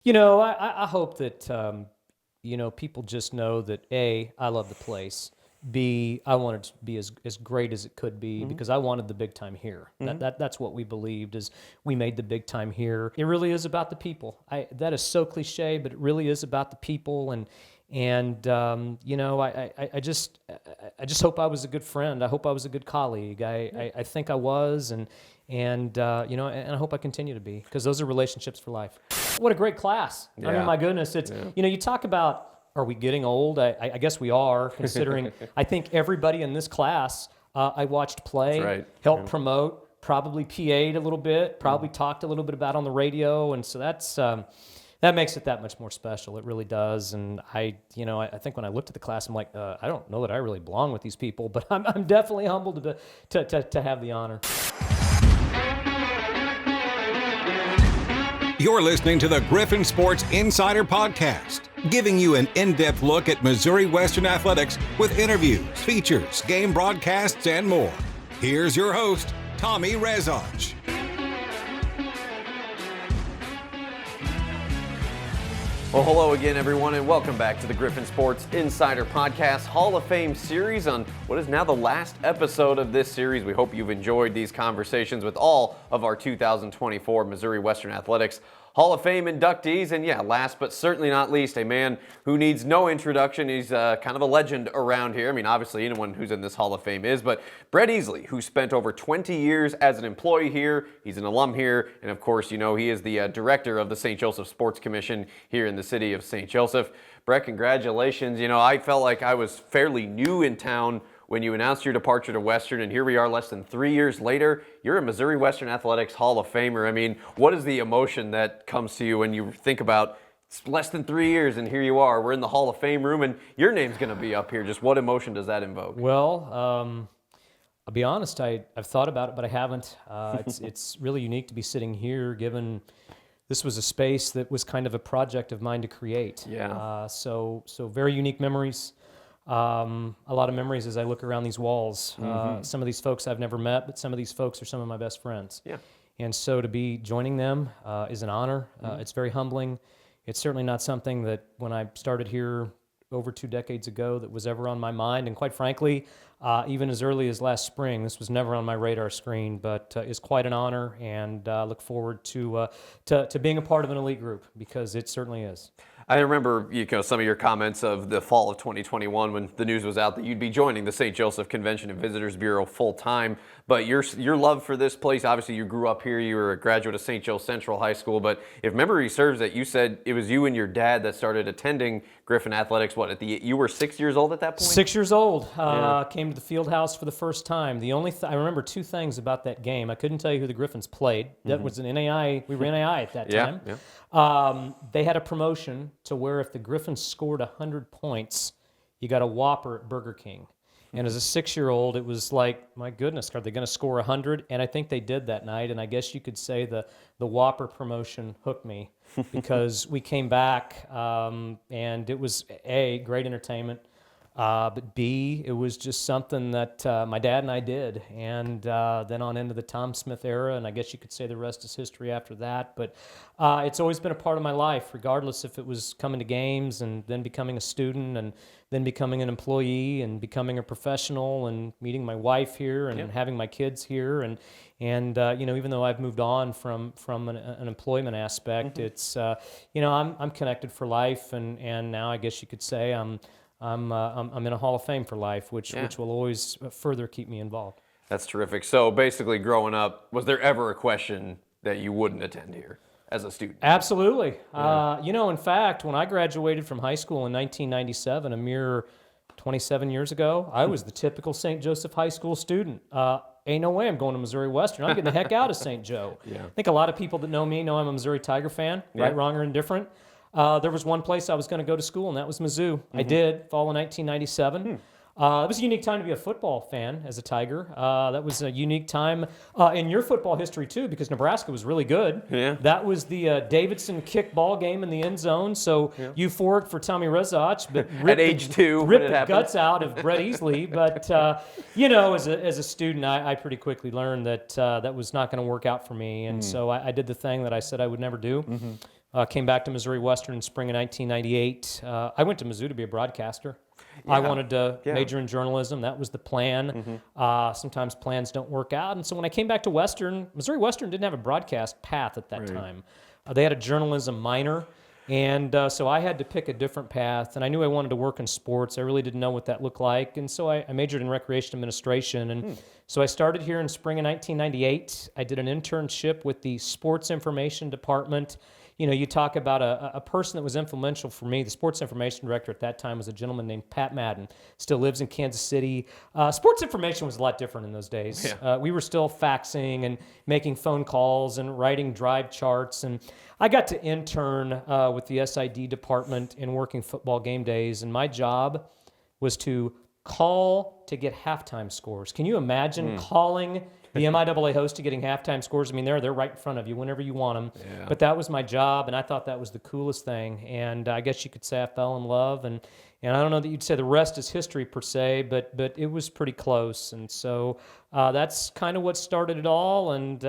I hope that, people just know that A, I love the place. B, I want it to be as great as it could be because I wanted the big time here. That's what we believed is we made the big time here. It really is about the people. That is so cliche, but it really is about the people. I just hope I was a good friend. I hope I was a good colleague. I think I was, and I hope I continue to be because those are relationships for life. What a great class! I mean, my goodness, it's you talk about. Are we getting old? I guess we are, considering I think everybody in this class I watched play, helped promote, probably PA'd a little bit, probably talked a little bit about on the radio, and so that makes it that much more special. It really does. And I think when I looked at the class, I'm like, I don't know that I really belong with these people, but I'm definitely humbled to have the honor. You're listening to the Griffon Sports Insider Podcast, giving you an in-depth look at Missouri Western athletics with interviews, features, game broadcasts, and more. Here's your host, Tommy Rezach. Well, hello again, everyone, and welcome back to the Griffon Sports Insider Podcast Hall of Fame series on what is now the last episode of this series. We hope you've enjoyed these conversations with all of our 2024 Missouri Western Athletics Hall of Fame inductees. And last but certainly not least, a man who needs no introduction. He's kind of a legend around here. I mean, obviously anyone who's in this Hall of Fame is, but Brett Esely, who spent over 20 years as an employee here. He's an alum here. And of course, he is the director of the St. Joseph Sports Commission here in the city of St. Joseph. Brett, congratulations. I felt like I was fairly new in town when you announced your departure to Western, and here we are less than 3 years later. You're a Missouri Western Athletics Hall of Famer. I mean, what is the emotion that comes to you when you think about it's less than 3 years and here you are, we're in the Hall of Fame room and your name's going to be up here. Just what emotion does that invoke? Well, I'll be honest, I've thought about it, but I haven't. It's really unique to be sitting here given this was a space that was kind of a project of mine to create. So very unique memories. A lot of memories as I look around these walls. Some of these folks I've never met, but some of these folks are some of my best friends. And so to be joining them is an honor. It's very humbling. It's certainly not something that when I started here over 2 decades ago that was ever on my mind. And quite frankly, even as early as last spring, this was never on my radar screen, but is quite an honor, and look forward to being a part of an elite group because it certainly is. I remember some of your comments of the fall of 2021 when the news was out that you'd be joining the St. Joseph Convention and Visitors Bureau full time. But your love for this place, obviously you grew up here, you were a graduate of St. Joe Central High School, but if memory serves that you said it was you and your dad that started attending Griffon Athletics, you were 6 years old at that point? 6 years old. Came to the field house for the first time. The only I remember 2 things about that game. I couldn't tell you who the Griffons played. That was an NAI. We were NAI at that time. They had a promotion to where if the Griffons scored 100 points, you got a Whopper at Burger King. And as a 6-year-old, it was like, my goodness, are they going to score 100? And I think they did that night. And I guess you could say the Whopper promotion hooked me because we came back and it was A, great entertainment. But B, it was just something that my dad and I did. And then on into the Tom Smith era, and I guess you could say the rest is history after that. But it's always been a part of my life, regardless if it was coming to games and then becoming a student and then becoming an employee and becoming a professional and meeting my wife here and having my kids here. And even though I've moved on from an employment aspect, it's, I'm connected for life. And now I guess you could say I'm in a Hall of Fame for life, which will always further keep me involved. That's terrific. So basically, growing up, was there ever a question that you wouldn't attend here as a student? Absolutely. In fact, when I graduated from high school in 1997, a mere 27 years ago, I was the typical St. Joseph High School student. Ain't no way I'm going to Missouri Western. I'm getting the heck out of St. Joe. I think a lot of people that know me know I'm a Missouri Tiger fan, right, wrong, or indifferent. There was one place I was going to go to school, and that was Mizzou. I did, fall of 1997. It was a unique time to be a football fan as a Tiger. That was a unique time in your football history, too, because Nebraska was really good. That was the Davidson kick ball game in the end zone, so euphoric for Tommy Rezach, but at age 2, ripped the guts out of Brett Esely. But, as a student, I pretty quickly learned that that was not going to work out for me, and so I did the thing that I said I would never do. Came back to Missouri Western in spring of 1998. I went to Mizzou to be a broadcaster. I wanted to major in journalism. That was the plan. Sometimes plans don't work out. And so when I came back to Western, Missouri Western didn't have a broadcast path at that time. They had a journalism minor. And so I had to pick a different path. And I knew I wanted to work in sports. I really didn't know what that looked like. And so I majored in recreation administration. And so I started here in spring of 1998. I did an internship with the sports information department. You know, you talk about a person that was influential for me. The sports information director at that time was a gentleman named Pat Madden. Still lives in Kansas City. Sports information was a lot different in those days. We were still faxing and making phone calls and writing drive charts. And I got to intern with the SID department in working football game days. And my job was to call to get halftime scores. Can you imagine calling the MIAA host to getting halftime scores? I mean, they're right in front of you whenever you want them. But that was my job, and I thought that was the coolest thing. And I guess you could say I fell in love. And I don't know that you'd say the rest is history per se, but it was pretty close. And so that's kind of what started it all. And,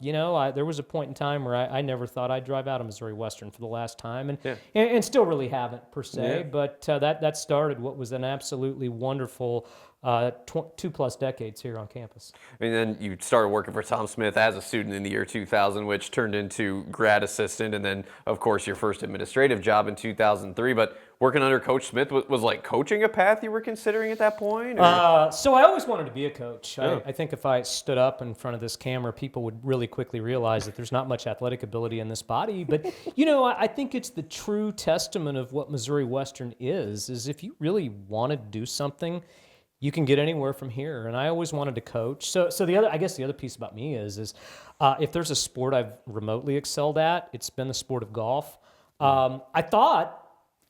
you know, there was a point in time where I never thought I'd drive out of Missouri Western for the last time, and still really haven't per se. But that started what was an absolutely wonderful 2+ decades here on campus. And then you started working for Tom Smith as a student in the year 2000, which turned into grad assistant, and then, of course, your first administrative job in 2003. But working under Coach Smith was like coaching a path you were considering at that point? So I always wanted to be a coach. I think if I stood up in front of this camera, people would really quickly realize that there's not much athletic ability in this body. But, you know, I think it's the true testament of what Missouri Western is if you really want to do something, you can get anywhere from here. And I always wanted to coach. So the other piece about me is if there's a sport I've remotely excelled at, it's been the sport of golf. I thought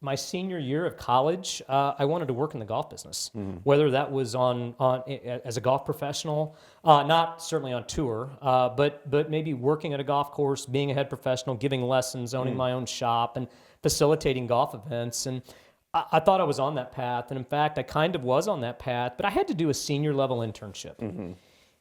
my senior year of college, I wanted to work in the golf business, whether that was as a golf professional, not certainly on tour, but maybe working at a golf course, being a head professional, giving lessons, owning my own shop, and facilitating golf events. And I thought I was on that path, and in fact, I kind of was on that path, but I had to do a senior level internship.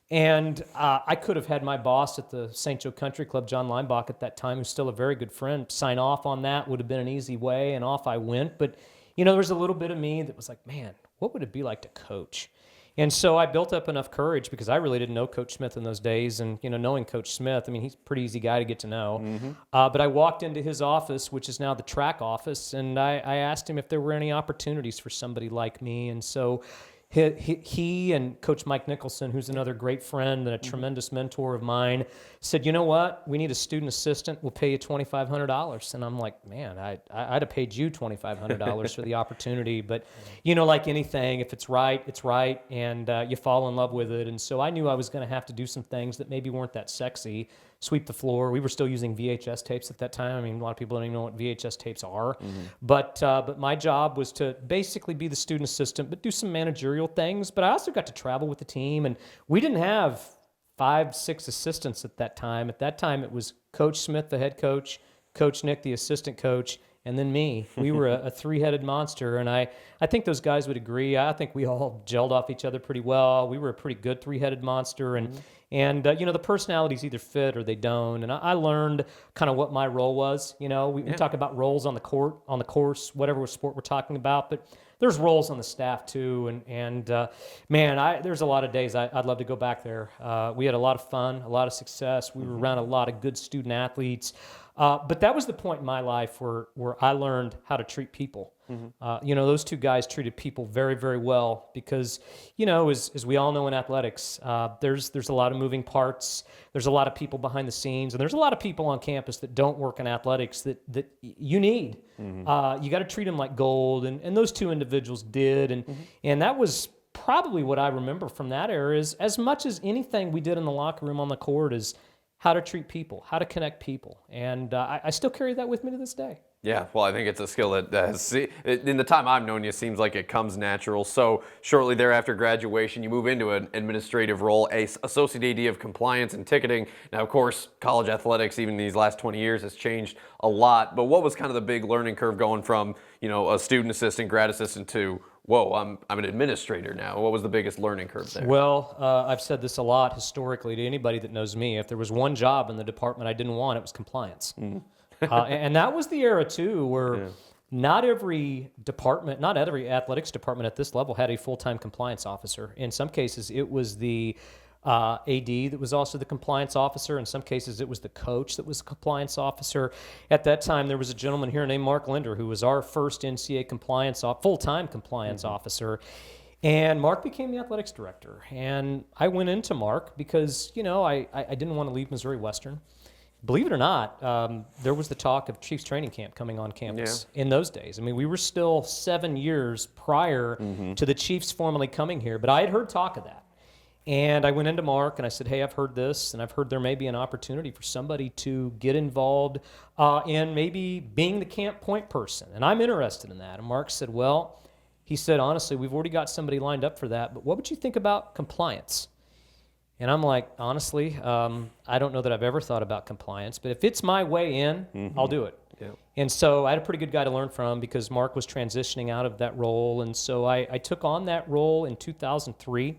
And I could have had my boss at the St. Joe Country Club, John Leinbach at that time, who's still a very good friend, sign off on that. Would have been an easy way, and off I went. But, you know, there was a little bit of me that was like, man, what would it be like to coach? And so I built up enough courage, because I really didn't know Coach Smith in those days. And, you know, knowing Coach Smith, I mean, he's a pretty easy guy to get to know. But I walked into his office, which is now the track office, and I asked him if there were any opportunities for somebody like me. And so he and Coach Mike Nicholson, who's another great friend and a tremendous mentor of mine, said, you know what, we need a student assistant. We'll pay you $2,500. And I'm like, man, I'd have paid you $2,500 for the opportunity. But, you know, like anything, if it's right, it's right, and you fall in love with it. And so I knew I was going to have to do some things that maybe weren't that sexy. Sweep the floor. We were still using VHS tapes at that time. I mean, a lot of people don't even know what VHS tapes are. But my job was to basically be the student assistant, but do some managerial things. But I also got to travel with the team, and we didn't have 5-6 assistants at that time. At that time, it was Coach Smith, the head coach, Coach Nick, the assistant coach, and then me. We were a three-headed monster, and I think those guys would agree. I think we all gelled off each other pretty well. We were a pretty good three-headed monster, and you know, the personalities either fit or they don't. And I learned kind of what my role was. You know, we talk about roles on the court, on the course, whatever sport we're talking about, but there's roles on the staff too. And man, there's a lot of days I'd love to go back there. We had a lot of fun, a lot of success. We were around a lot of good student athletes. But that was the point in my life where I learned how to treat people. You know, those two guys treated people very, very well, because, you know, as we all know in athletics, there's a lot of moving parts. There's a lot of people behind the scenes, and there's a lot of people on campus that don't work in athletics that you need. You got to treat them like gold, and those two individuals did. And that was probably what I remember from that era, is as much as anything we did in the locker room on the court is how to treat people, how to connect people. And I still carry that with me to this day. Yeah, well, I think it's a skill that in the time I've known you, seems like it comes natural. So shortly thereafter graduation, you move into an administrative role, Associate A.D. of Compliance and Ticketing. Now, of course, college athletics, even these last 20 years, has changed a lot. But what was kind of the big learning curve going from, you know, a student assistant, grad assistant to, whoa, I'm an administrator now? What was the biggest learning curve there? Well, I've said this a lot historically to anybody that knows me. If there was one job in the department I didn't want, it was compliance. And that was the era, too, where not every department, not every athletics department at this level had a full-time compliance officer. In some cases, it was the AD that was also the compliance officer. In some cases, it was the coach that was the compliance officer. At that time, there was a gentleman here named Mark Linder, who was our first NCAA full-time compliance officer. And Mark became the athletics director. And I went into Mark because, I didn't want to leave Missouri Western. Believe it or not, there was the talk of Chiefs training camp coming on campus in those days. I mean, we were still 7 years prior to the Chiefs formally coming here, but I had heard talk of that. And I went into Mark and I said, hey, I've heard this, and I've heard there may be an opportunity for somebody to get involved in maybe being the camp point person. And I'm interested in that. And Mark said, well, he said, honestly, we've already got somebody lined up for that, but what would you think about compliance? And I'm like, honestly, I don't know that I've ever thought about compliance, but if it's my way in, I'll do it. Yeah. And so I had a pretty good guy to learn from because Mark was transitioning out of that role. And so I took on that role in 2003.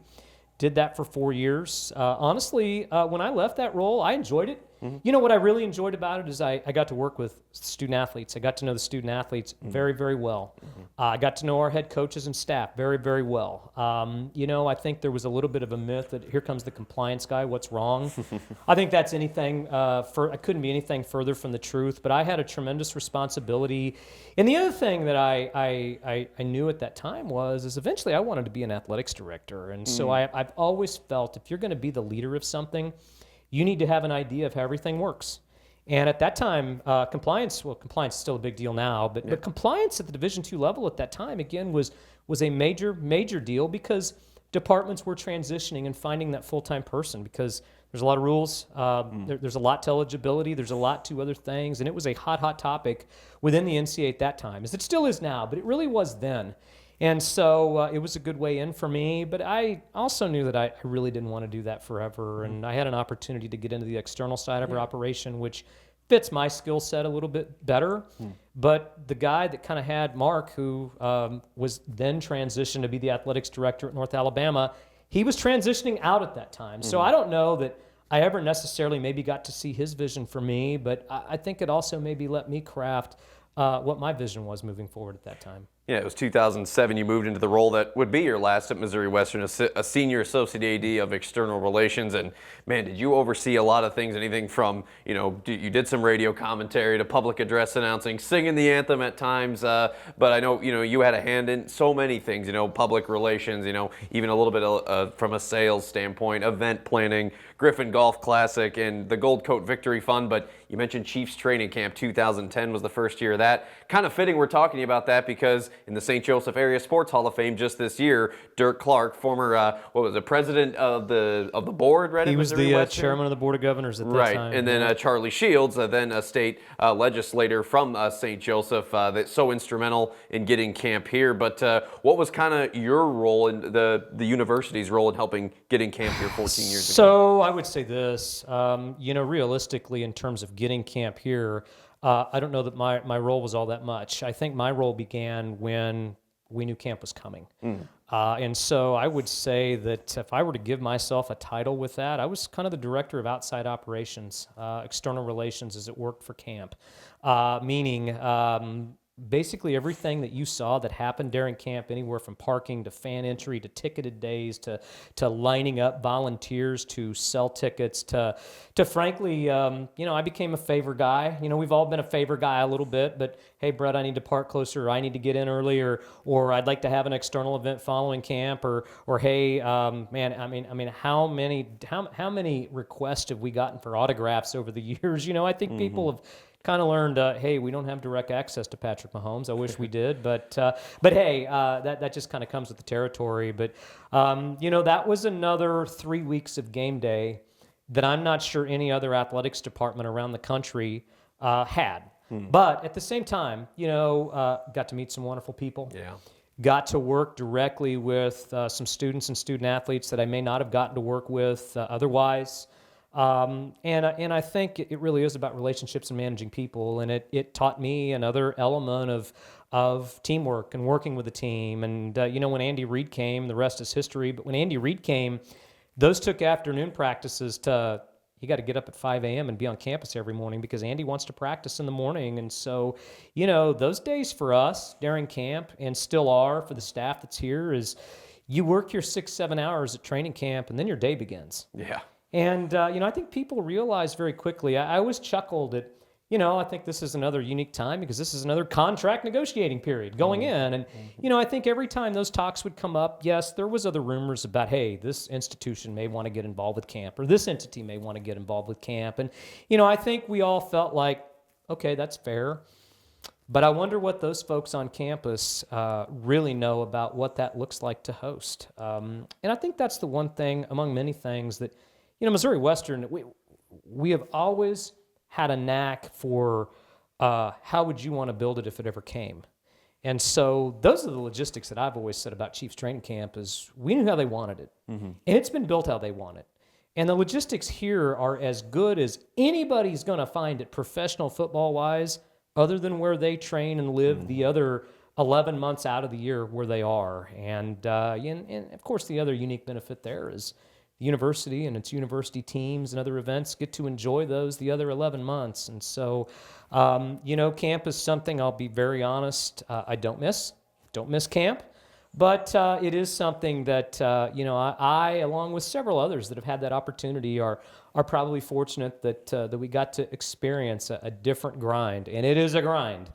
Did that for 4 years. Honestly, when I left that role, I enjoyed it. You know what I really enjoyed about it is I got to work with student athletes. I got to know the student athletes very, very well. I got to know our head coaches and staff very, very well. I think there was a little bit of a myth that here comes the compliance guy, what's wrong? I think that's I couldn't be anything further from the truth, but I had a tremendous responsibility. And the other thing that I knew at that time is eventually I wanted to be an athletics director. And so I've always felt if you're going to be the leader of something, you need to have an idea of how everything works. And at that time, compliance is still a big deal now, but compliance at the Division II level at that time, again, was a major, major deal because departments were transitioning and finding that full-time person because there's a lot of rules, there's a lot to eligibility, there's a lot to other things, and it was a hot, hot topic within the NCAA at that time, as it still is now, but it really was then. And so it was a good way in for me, but I also knew that I really didn't want to do that forever, and I had an opportunity to get into the external side of our operation, which fits my skill set a little bit better. But the guy that kind of had Mark, who was then transitioned to be the athletics director at North Alabama, he was transitioning out at that time. So I don't know that I ever necessarily maybe got to see his vision for me, but I think it also maybe let me craft what my vision was moving forward at that time. Yeah, it was 2007 you moved into the role that would be your last at Missouri Western, a Senior Associate A.D. of External Relations. And man, did you oversee a lot of things, anything from, you did some radio commentary to public address announcing, singing the anthem at times. But I know, you had a hand in so many things, public relations, even a little bit from a sales standpoint, event planning, Griffon Golf Classic, and the Gold Coat Victory Fund. But you mentioned Chiefs Training Camp 2010 was the first year of that. Kind of fitting we're talking about that because in the St. Joseph Area Sports Hall of Fame just this year, Dirk Clark, former president of the board, right? He was the chairman of the Board of Governors at that time. Right, and then Charlie Shields, then a state legislator from St. Joseph, that's so instrumental in getting camp here. But what was kind of your role in the university's role in helping getting camp here 14 years ago? So I would say this, realistically in terms of getting camp here, I don't know that my role was all that much. I think my role began when we knew camp was coming. And so I would say that if I were to give myself a title with that, I was kind of the director of outside operations, external relations as it worked for camp, meaning basically everything that you saw that happened during camp, anywhere from parking to fan entry to ticketed days to lining up volunteers to sell tickets to frankly, I became a favor guy. We've all been a favor guy a little bit, but hey, Brett, I need to park closer, or I need to get in early, or I'd like to have an external event following camp, or hey, how many requests have we gotten for autographs over the years? I think people have kind of learned, hey, we don't have direct access to Patrick Mahomes. I wish we did, but hey, that just kind of comes with the territory. But that was another 3 weeks of game day that I'm not sure any other athletics department around the country had. But at the same time, got to meet some wonderful people. Yeah. Got to work directly with some students and student athletes that I may not have gotten to work with otherwise. And I think it really is about relationships and managing people, and it taught me another element of teamwork and working with a team. And when Andy Reid came, the rest is history. But when Andy Reid came, those took afternoon practices to you got to get up at 5 a.m. and be on campus every morning because Andy wants to practice in the morning. And so, those days for us during camp, and still are for the staff that's here, is you work your 6-7 hours at training camp and then your day begins. Yeah. And, I think people realize very quickly, I always chuckled at, I think this is another unique time because this is another contract negotiating period going in. And, I think every time those talks would come up, yes, there was other rumors about, hey, this institution may want to get involved with camp, or this entity may want to get involved with camp. And, I think we all felt like, okay, that's fair. But I wonder what those folks on campus really know about what that looks like to host. And I think that's the one thing among many things that, Missouri Western, we have always had a knack for how would you want to build it if it ever came. And so those are the logistics that I've always said about Chiefs training camp is we knew how they wanted it. Mm-hmm. And it's been built how they want it. And the logistics here are as good as anybody's going to find it professional football-wise, other than where they train and live the other 11 months out of the year where they are. And of course, the other unique benefit there is the university and its university teams and other events get to enjoy those the other 11 months. And so, camp is something, I'll be very honest, I don't miss camp. But it is something that, I, along with several others that have had that opportunity, are probably fortunate that we got to experience a different grind. And it is a grind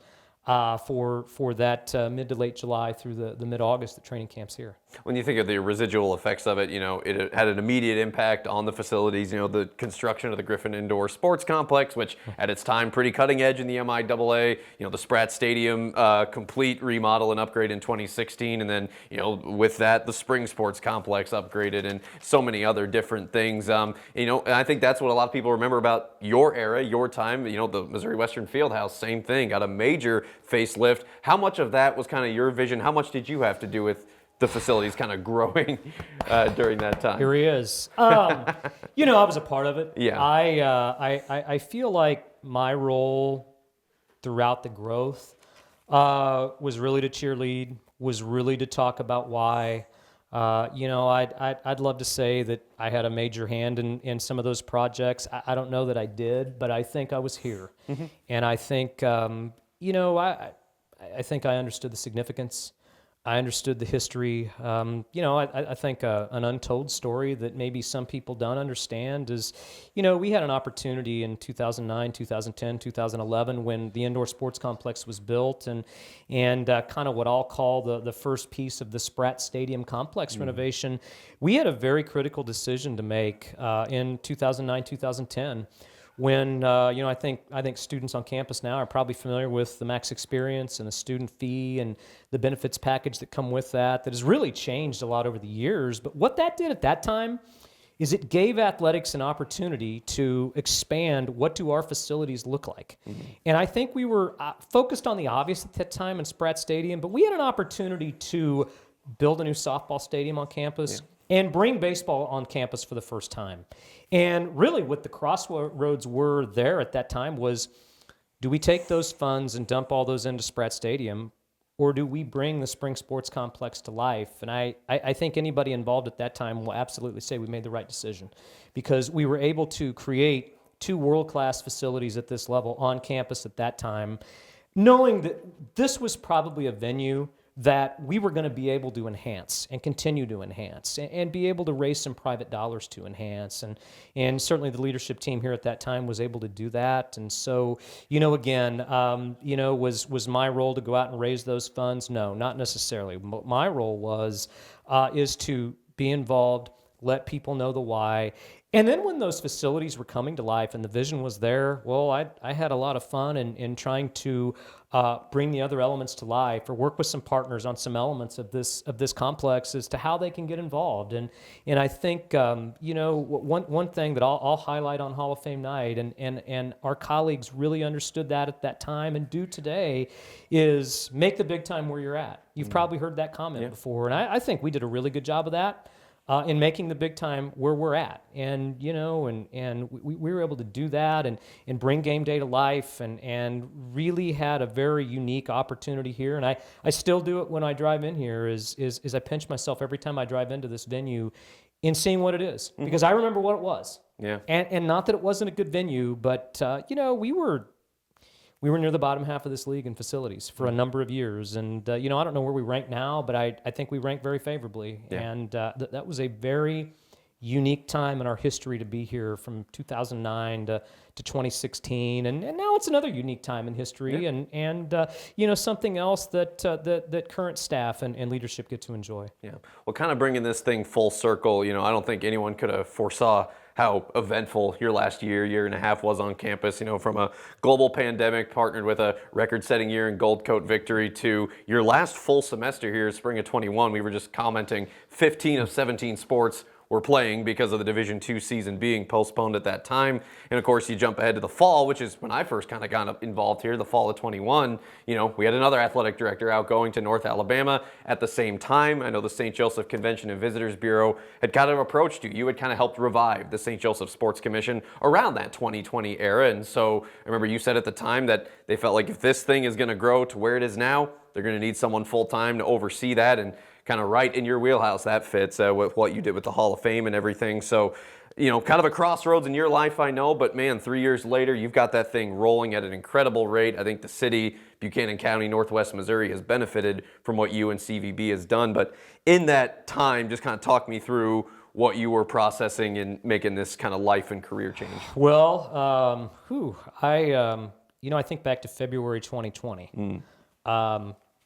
for that mid to late July through the mid-August that training camp's here. When you think of the residual effects of it, it had an immediate impact on the facilities, the construction of the Griffon Indoor Sports Complex, which at its time pretty cutting edge in the MIAA, the Spratt Stadium complete remodel and upgrade in 2016, and then, with that, the Spring Sports Complex upgraded and so many other different things. And I think that's what a lot of people remember about your era, your time, the Missouri Western Fieldhouse, same thing, got a major facelift. How much of that was kind of your vision? How much did you have to do with the facilities kind of growing during that time? Here he is. I was a part of it. Yeah. I feel like my role throughout the growth was really to cheerlead, was really to talk about why. I'd love to say that I had a major hand in some of those projects. I don't know that I did, but I think I was here. Mm-hmm. And I think, I think I understood the significance. I understood the history. I think an untold story that maybe some people don't understand is, we had an opportunity in 2009, 2010, 2011 when the indoor sports complex was built and kind of what I'll call the first piece of the Spratt Stadium complex renovation. We had a very critical decision to make in 2009, 2010. When I think students on campus now are probably familiar with the Max Experience and the student fee and the benefits package that come with that has really changed a lot over the years. But what that did at that time is it gave athletics an opportunity to expand what do our facilities look like. Mm-hmm. And I think we were focused on the obvious at that time in Spratt Stadium, but we had an opportunity to build a new softball stadium on campus. Yeah. And bring baseball on campus for the first time. And really what the crossroads were there at that time was, do we take those funds and dump all those into Spratt Stadium, or do we bring the Spring Sports Complex to life? And I think anybody involved at that time will absolutely say we made the right decision because we were able to create 2 world-class facilities at this level on campus at that time, knowing that this was probably a venue that we were going to be able to enhance and continue to enhance and be able to raise some private dollars to enhance. And certainly the leadership team here at that time was able to do that. And so, was my role to go out and raise those funds? No, not necessarily. My role is to be involved, let people know the why. And then when those facilities were coming to life and the vision was there, well, I had a lot of fun in trying to bring the other elements to life or work with some partners on some elements of this complex as to how they can get involved. And I think, one thing that I'll highlight on Hall of Fame night, and our colleagues really understood that at that time and do today, is make the big time where you're at. You've probably heard that comment before, and I think we did a really good job of that. In making the big time where we're at. And, we were able to do that and bring game day to life and really had a very unique opportunity here. And I still do it when I drive in here is I pinch myself every time I drive into this venue in seeing what it is. Mm-hmm. Because I remember what it was. Yeah. And not that it wasn't a good venue, but, we were near the bottom half of this league in facilities for a number of years. And, I don't know where we rank now, but I think we rank very favorably. Yeah. And that was a very unique time in our history to be here from 2009 to 2016. And now it's another unique time in history and something else that current staff and leadership get to enjoy. Yeah. Well, kind of bringing this thing full circle, I don't think anyone could have foresaw how eventful your last year and a half was on campus, from a global pandemic partnered with a record-setting year in Gold Coat victory to your last full semester here, spring of 21. We were just commenting 15 of 17 sports were playing because of the Division II season being postponed at that time. And of course, you jump ahead to the fall, which is when I first kind of got involved here, the fall of 21. We had another athletic director out going to North Alabama at the same time. I know the St. Joseph Convention and Visitors Bureau had kind of approached you. You had kind of helped revive the St. Joseph Sports Commission around that 2020 era. And so I remember you said at the time that they felt like if this thing is going to grow to where it is now, they're going to need someone full-time to oversee that. And kind of right in your wheelhouse, that fits with what you did with the Hall of Fame and everything. So, kind of a crossroads in your life, I know, but man, 3 years later, you've got that thing rolling at an incredible rate. I think the city, Buchanan County, Northwest Missouri has benefited from what you and CVB has done. But in that time, just kind of talk me through what you were processing and making this kind of life and career change. Well, I think back to February 2020.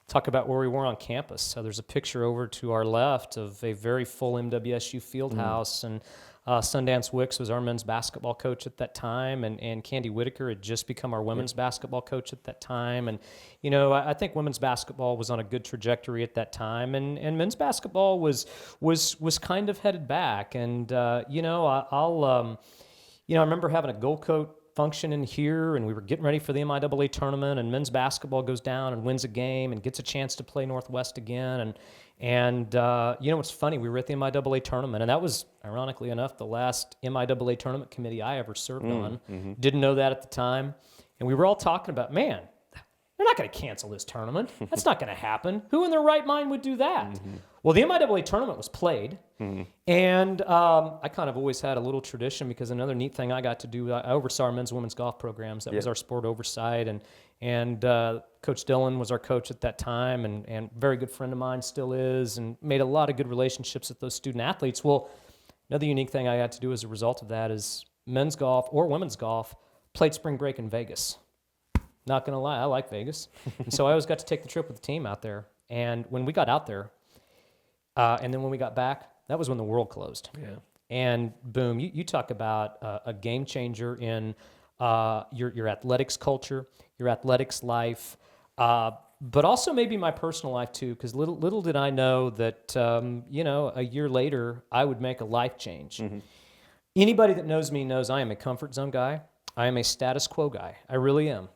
Talk about where we were on campus. So there's a picture over to our left of a very full MWSU field house, and Sundance Wicks was our men's basketball coach at that time, and Candy Whitaker had just become our women's basketball coach at that time. And, I think women's basketball was on a good trajectory at that time, and men's basketball was kind of headed back. And, I remember having a Gold Coat function in here, and we were getting ready for the MIAA tournament, and men's basketball goes down and wins a game and gets a chance to play Northwest again. And it's funny, we were at the MIAA tournament, and that was, ironically enough, the last MIAA tournament committee I ever served on. Mm-hmm. Didn't know that at the time. And we were all talking about, man, they're not going to cancel this tournament. That's not going to happen. Who in their right mind would do that? Mm-hmm. Well, the MIAA tournament was played, and I kind of always had a little tradition because another neat thing I got to do, I oversaw our men's and women's golf programs. That was our sport oversight, and Coach Dillon was our coach at that time, and very good friend of mine still is, and made a lot of good relationships with those student athletes. Well, another unique thing I had to do as a result of that is men's golf or women's golf played spring break in Vegas. Not going to lie, I like Vegas. And so I always got to take the trip with the team out there. And when we got out there, and then when we got back, that was when the world closed. Yeah. And boom, you talk about a game changer in your athletics culture, your athletics life, but also maybe my personal life too, because little did I know that, a year later, I would make a life change. Mm-hmm. Anybody that knows me knows I am a comfort zone guy. I am a status quo guy. I really am.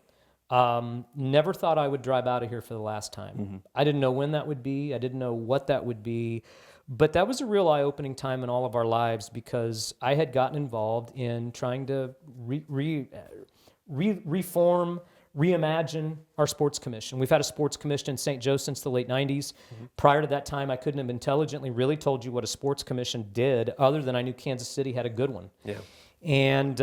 Never thought I would drive out of here for the last time. Mm-hmm. I didn't know when that would be. I didn't know what that would be. But that was a real eye-opening time in all of our lives because I had gotten involved in trying to reform, reimagine our sports commission. We've had a sports commission in St. Joe since the late 90s. Mm-hmm. Prior to that time, I couldn't have intelligently really told you what a sports commission did other than I knew Kansas City had a good one. Yeah. And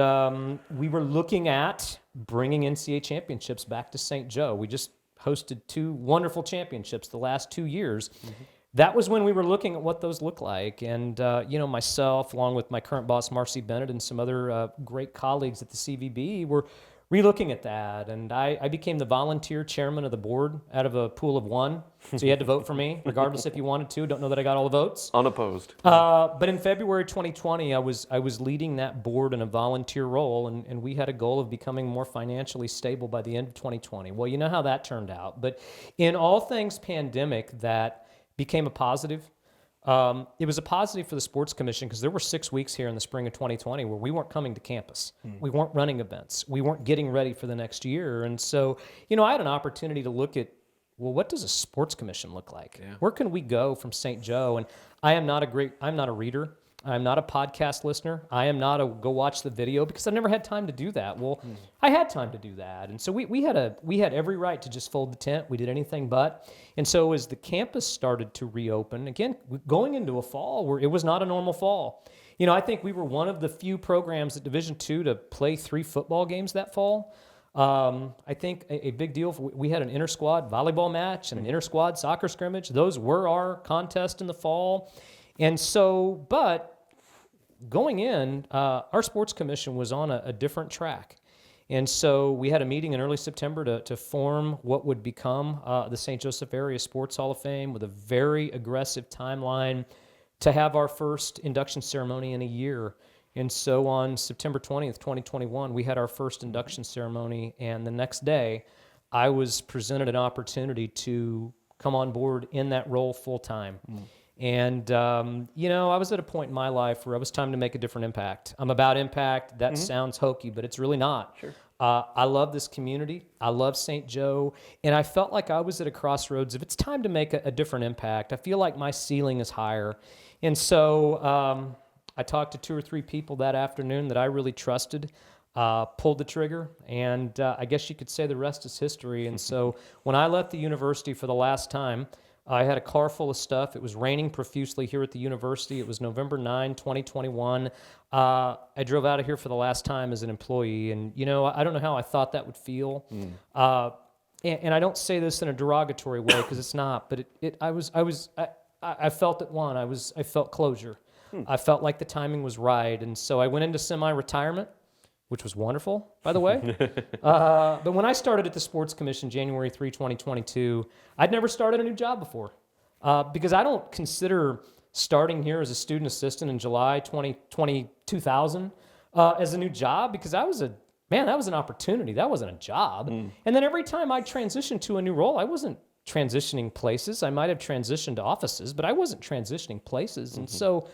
we were looking at bringing NCAA championships back to St. Joe. We just hosted 2 wonderful championships the last 2 years. Mm-hmm. That was when we were looking at what those look like. And, myself, along with my current boss, Marcy Bennett, and some other great colleagues at the CVB were re-looking at that. And I became the volunteer chairman of the board out of a pool of 1. So you had to vote for me, regardless if you wanted to. Don't know that I got all the votes. Unopposed. But in February 2020, I was leading that board in a volunteer role, and we had a goal of becoming more financially stable by the end of 2020. Well, you know how that turned out. But in all things pandemic, that became a positive. It was a positive for the Sports Commission because there were 6 weeks here in the spring of 2020 where we weren't coming to campus. We weren't running events. We weren't getting ready for the next year. And so, I had an opportunity to look at, well, what does a sports commission look like? Yeah. Where can we go from St. Joe? And I'm not a reader. I'm not a podcast listener. I am not a go watch the video because I never had time to do that. Well, I had time to do that. And so we had every right to just fold the tent. We did anything but. And so as the campus started to reopen, again, going into a fall where it was not a normal fall, I think we were one of the few programs at Division II to play 3 football games that fall. I think a big deal, we had an inter-squad volleyball match and an inter-squad soccer scrimmage. Those were our contest in the fall. And so, but going in, our sports commission was on a different track. And so we had a meeting in early September to form what would become the St. Joseph Area Sports Hall of Fame, with a very aggressive timeline to have our first induction ceremony in a year. And so on September 20th, 2021, we had our first induction ceremony, and the next day I was presented an opportunity to come on board in that role full time. And, I was at a point in my life where it was time to make a different impact. I'm about impact. That sounds hokey, but it's really not. Sure. I love this community. I love St. Joe. And I felt like I was at a crossroads. If it's time to make a different impact, I feel like my ceiling is higher. And so I talked to 2 or 3 people that afternoon that I really trusted, pulled the trigger, and I guess you could say the rest is history. And so when I left the university for the last time, I had a car full of stuff. It was raining profusely here at the university. It was November 9, 2021. I drove out of here for the last time as an employee, and I don't know how I thought that would feel. And I don't say this in a derogatory way because it's not, but I felt it. I felt closure. I felt like the timing was right, and so I went into semi-retirement, which was wonderful, by the way. But when I started at the Sports Commission January 3, 2022, I'd never started a new job before, because I don't consider starting here as a student assistant in July 2000 as a new job, because that was an opportunity. That wasn't a job. And then every time I transitioned to a new role, I wasn't transitioning places. I might have transitioned offices, but I wasn't transitioning places. And so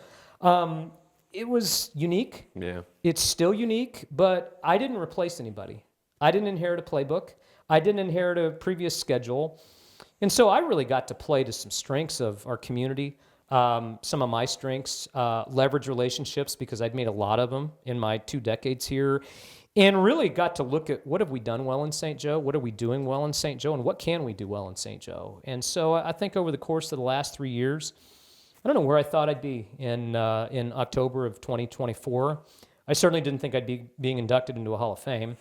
it was unique. Yeah. It's still unique, but I didn't replace anybody. I didn't inherit a playbook. I didn't inherit a previous schedule. And so I really got to play to some strengths of our community, some of my strengths, leverage relationships, because I'd made a lot of them in my 2 decades here, and really got to look at what have we done well in St. Joe, what are we doing well in St. Joe, and what can we do well in St. Joe. And so I think over the course of the last 3 years, I don't know where I thought I'd be in October of 2024. I certainly didn't think I'd be being inducted into a Hall of Fame,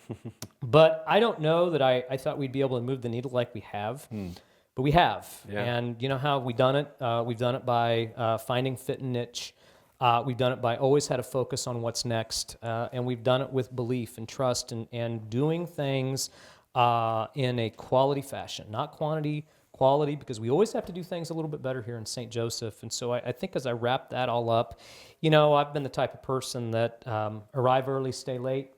but I don't know that I thought we'd be able to move the needle like we have, but we have. Yeah. And how have we done it? We've done it by finding fit and niche. We've done it by always had a focus on what's next, and we've done it with belief and trust and doing things in a quality fashion, not quantity, quality, because we always have to do things a little bit better here in St. Joseph. And so I think as I wrap that all up, I've been the type of person that arrive early, stay late,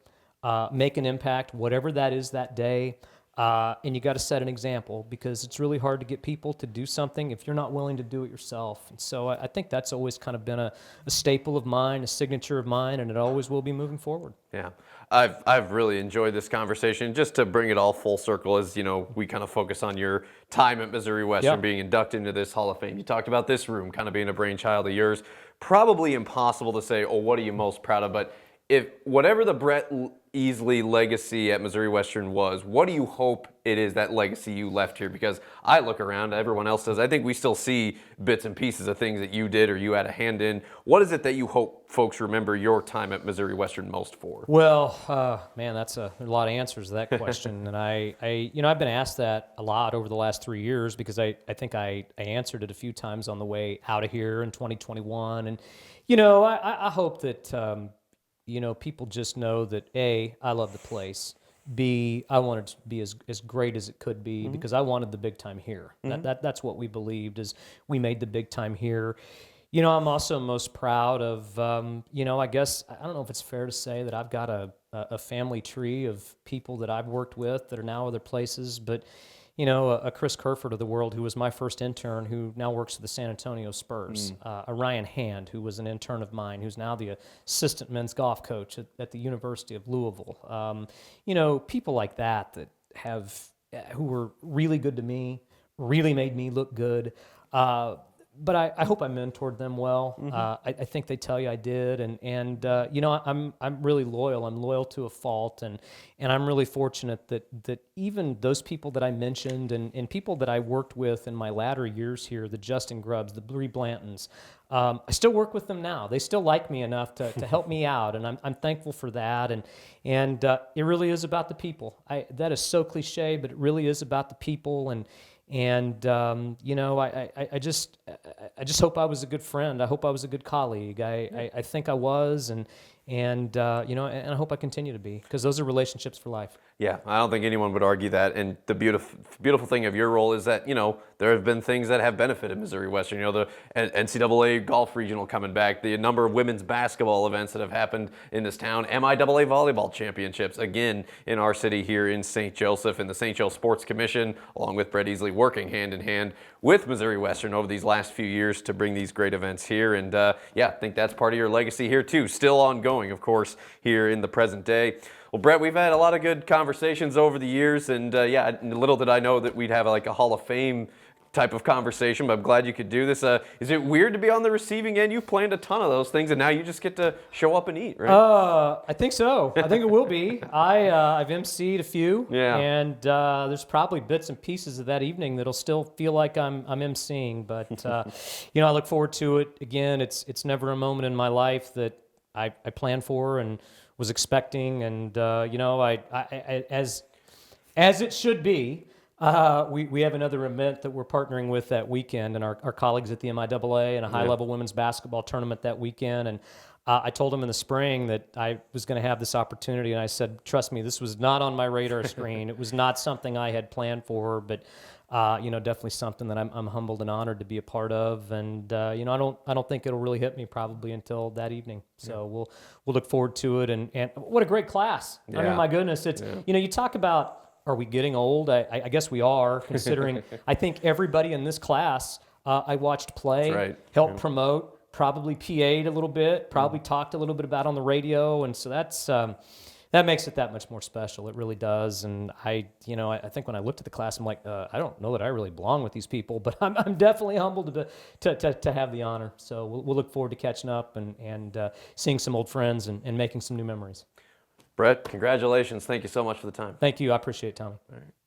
make an impact, whatever that is that day. And you got to set an example, because it's really hard to get people to do something if you're not willing to do it yourself. And so I think that's always kind of been a staple of mine, a signature of mine, and it always will be moving forward. Yeah. I've really enjoyed this conversation. Just to bring it all full circle, as we kind of focus on your time at Missouri Western, being inducted into this Hall of Fame. You talked about this room kind of being a brainchild of yours. Probably impossible to say, what are you most proud of? But if whatever the Brett Esely legacy at Missouri Western was, what do you hope it is, that legacy you left here? Because I look around, everyone else does. I think we still see bits and pieces of things that you did or you had a hand in. What is it that you hope folks remember your time at Missouri Western most for? Well, man, that's a lot of answers to that question. And I've been asked that a lot over the last 3 years, because I think I answered it a few times on the way out of here in 2021. And, I hope that, people just know that A, I love the place. B, I wanted to be as great as it could be, because I wanted the big time here. That's what we believed, is we made the big time here. I'm also most proud of, I guess, I don't know if it's fair to say that I've got a family tree of people that I've worked with that are now other places, but a Chris Kerford of the world, who was my first intern, who now works for the San Antonio Spurs. A Ryan Hand, who was an intern of mine, who's now the assistant men's golf coach at the University of Louisville. People like that who were really good to me, really made me look good. but I hope I mentored them well. I think they tell you I did, and you know, I'm really loyal. I'm loyal to a fault, and I'm really fortunate that even those people that I mentioned and people that I worked with in my latter years here, the Justin Grubbs, the Bree Blantons, I still work with them now. They still like me enough to help me out, and I'm thankful for that. And it really is about the people. That is so cliche, but it really is about the people. And you know, I just hope I was a good friend. I hope I was a good colleague. I think I was, and you know, and I hope I continue to be, because those are relationships for life. Yeah, I don't think anyone would argue that. And the beautiful thing of your role is that, you know, there have been things that have benefited Missouri Western. You know, the NCAA golf regional coming back, the number of women's basketball events that have happened in this town, MIAA volleyball championships, again, in our city here in St. Joseph, and the St. Joe Sports Commission, along with Brett Esely, working hand in hand with Missouri Western over these last few years to bring these great events here. And yeah, I think that's part of your legacy here too, still ongoing, of course, here in the present day. Well, Brett, we've had a lot of good conversations over the years, and yeah, little did I know that we'd have like a Hall of Fame type of conversation, but I'm glad you could do this. Is it weird to be on the receiving end? You planned a ton of those things, and now you just get to show up and eat, right? I think so. I think it will be. I've emceed a few, yeah, and there's probably bits and pieces of that evening that'll still feel like I'm emceeing, but you know, I look forward to it. Again, it's never a moment in my life that I planned for and was expecting, and you know, I as it should be. We have another event that we're partnering with that weekend, and our colleagues at the MIAA, and a high-level women's basketball tournament that weekend. And I told them in the spring that I was going to have this opportunity, and I said, trust me, this was not on my radar screen. It was not something I had planned for, but you know, definitely something that I'm humbled and honored to be a part of. And you know, I don't think it'll really hit me probably until that evening. So we'll look forward to it. And what a great class! Yeah. I mean, my goodness, it's you know, you talk about, are we getting old? I guess we are, considering I think everybody in this class I watched play, helped promote, probably PA'd a little bit, probably talked a little bit about on the radio, and so that's that makes it that much more special. It really does. And you know, I think when I looked at the class, I'm like, I don't know that I really belong with these people, but I'm definitely humbled to have the honor. So we'll look forward to catching up and seeing some old friends and making some new memories. Brett, congratulations. Thank you so much for the time. Thank you. I appreciate it, Tommy. All right.